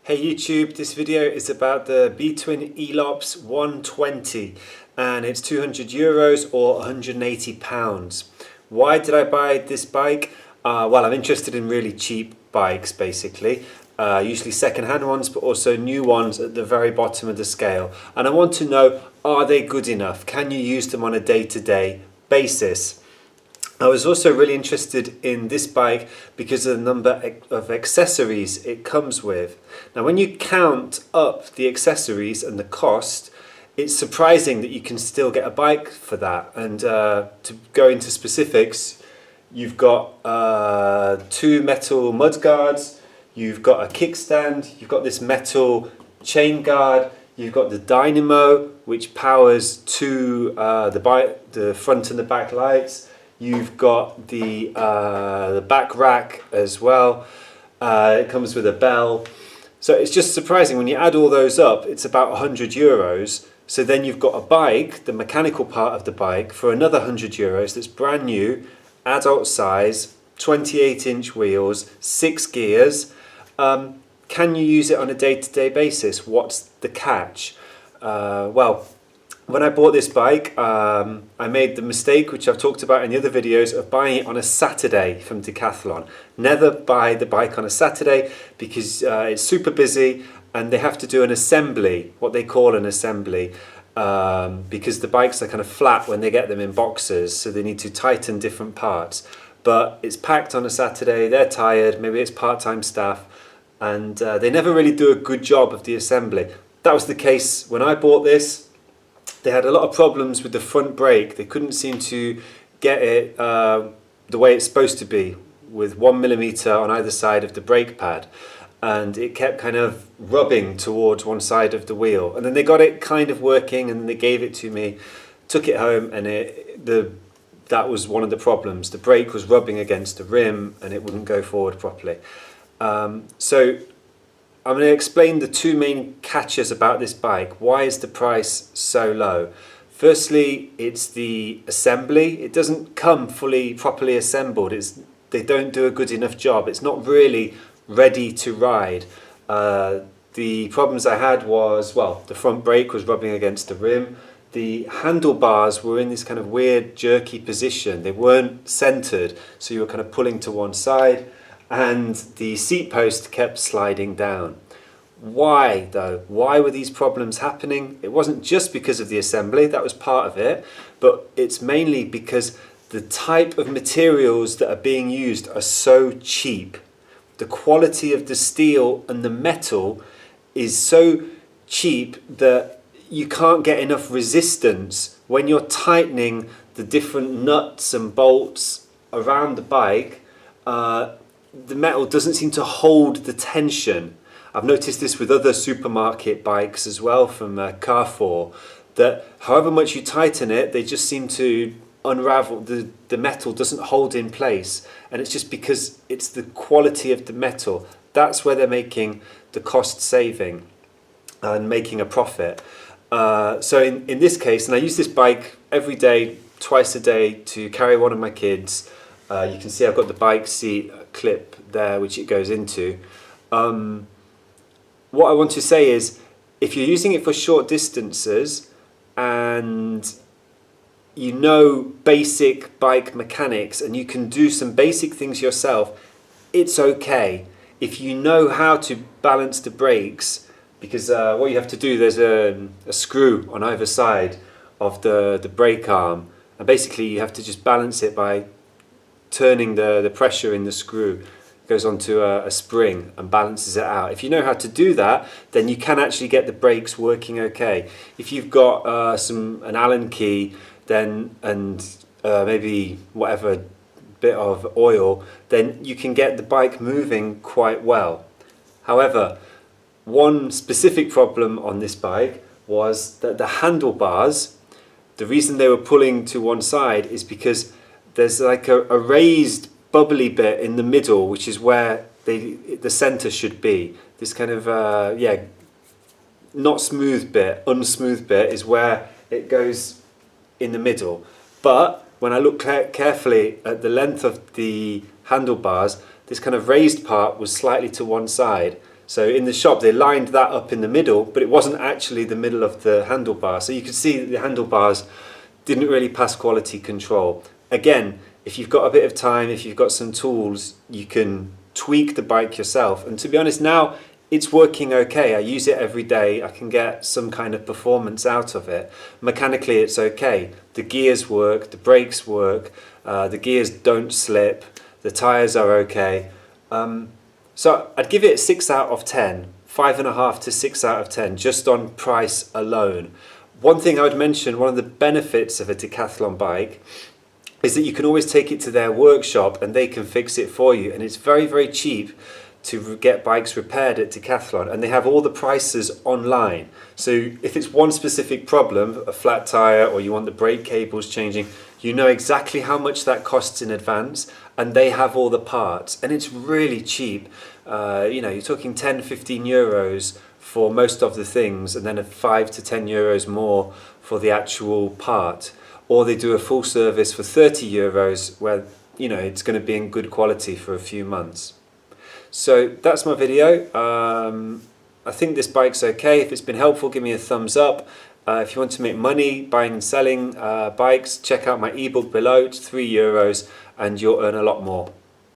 Hey YouTube, this video is about the btwin elops 120 and it's €200 or £180. Why did I buy this bike? Well, I'm interested in really cheap bikes basically, usually second-hand ones but also new ones at the very bottom of the scale, and I want to know, are they good enough? Can you use them on a day-to-day basis? I was also really interested in this bike because of the number of accessories it comes with. Now when you count up the accessories and the cost, it's surprising that you can still get a bike for that. And to go into specifics, you've got 2 metal mud guards, you've got a kickstand, you've got this metal chain guard, you've got the dynamo which powers the front and the back lights. You've got the back rack as well. It comes with a bell. So it's just surprising when you add all those up, it's about €100. So then you've got a bike, the mechanical part of the bike, for another €100 that's brand new, adult size, 28-inch wheels, 6 gears. Can you use it on a day-to-day basis? What's the catch? Well, when I bought this bike, I made the mistake, which I've talked about in the other videos, of buying it on a Saturday from Decathlon. Never buy the bike on a Saturday because it's super busy and they have to do an assembly, what they call an assembly, because the bikes are kind of flat when they get them in boxes, so they need to tighten different parts. But it's packed on a Saturday, they're tired, maybe it's part-time staff, and they never really do a good job of the assembly. That was the case when I bought this. They had a lot of problems with the front brake. They couldn't seem to get it the way it's supposed to be, with 1mm on either side of the brake pad, and it kept kind of rubbing towards one side of the wheel. And then they got it kind of working and they gave it to me, took it home, and that was one of the problems. The brake was rubbing against the rim and it wouldn't go forward properly. So I'm going to explain the 2 main catches about this bike. Why is the price so low? Firstly, it's the assembly. It doesn't come properly assembled. They don't do a good enough job. It's not really ready to ride. The problems I had was, well, the front brake was rubbing against the rim. The handlebars were in this kind of weird jerky position. They weren't centered, so you were kind of pulling to one side. And the seat post kept sliding down. Why though? Why were these problems happening? It wasn't just because of the assembly, that was part of it, but it's mainly because the type of materials that are being used are so cheap. The quality of the steel and the metal is so cheap that you can't get enough resistance when you're tightening the different nuts and bolts around the bike. The metal doesn't seem to hold the tension. I've noticed this with other supermarket bikes as well from Carrefour, that however much you tighten it, they just seem to unravel. The metal doesn't hold in place, and it's just because it's the quality of the metal. That's where they're making the cost saving and making a profit. So in this case, and I use this bike every day, twice a day, to carry one of my kids. You can see I've got the bike seat clip there which it goes into. What I want to say is, if you're using it for short distances and you know basic bike mechanics and you can do some basic things yourself, it's okay. If you know how to balance the brakes, because what you have to do, there's a screw on either side of the brake arm, and basically you have to just balance it by turning the pressure in the screw. It goes onto a spring and balances it out. If you know how to do that, then you can actually get the brakes working okay. If you've got an Allen key then and maybe whatever bit of oil, then you can get the bike moving quite well. However, one specific problem on this bike was that the handlebars, the reason they were pulling to one side is because there's like a raised bubbly bit in the middle, which is where the center should be. This kind of not smooth bit, unsmooth bit is where it goes in the middle. But when I look carefully at the length of the handlebars, this kind of raised part was slightly to one side. So in the shop they lined that up in the middle, but it wasn't actually the middle of the handlebar. So you could see that the handlebars didn't really pass quality control. Again, if you've got a bit of time, if you've got some tools, you can tweak the bike yourself. And to be honest, now it's working okay. I use it every day. I can get some kind of performance out of it. Mechanically, it's okay. The gears work, the brakes work, the gears don't slip, the tires are okay. So I'd give it 6 out of 10, 5.5 to 6 out of 10, just on price alone. One thing I would mention, one of the benefits of a Decathlon bike is that you can always take it to their workshop and they can fix it for you. And it's very, very cheap to get bikes repaired at Decathlon, and they have all the prices online. So if it's one specific problem, a flat tire, or you want the brake cables changing, you know exactly how much that costs in advance, and they have all the parts, and it's really cheap. You're talking 10, 15 euros for most of the things, and then 5 to 10 euros more for the actual part. Or they do a full service for 30 euros where it's going to be in good quality for a few months. So that's my video. I think this bike's okay. If it's been helpful, give me a thumbs up. If you want to make money buying and selling bikes, check out my ebook below. It's €3 and you'll earn a lot more.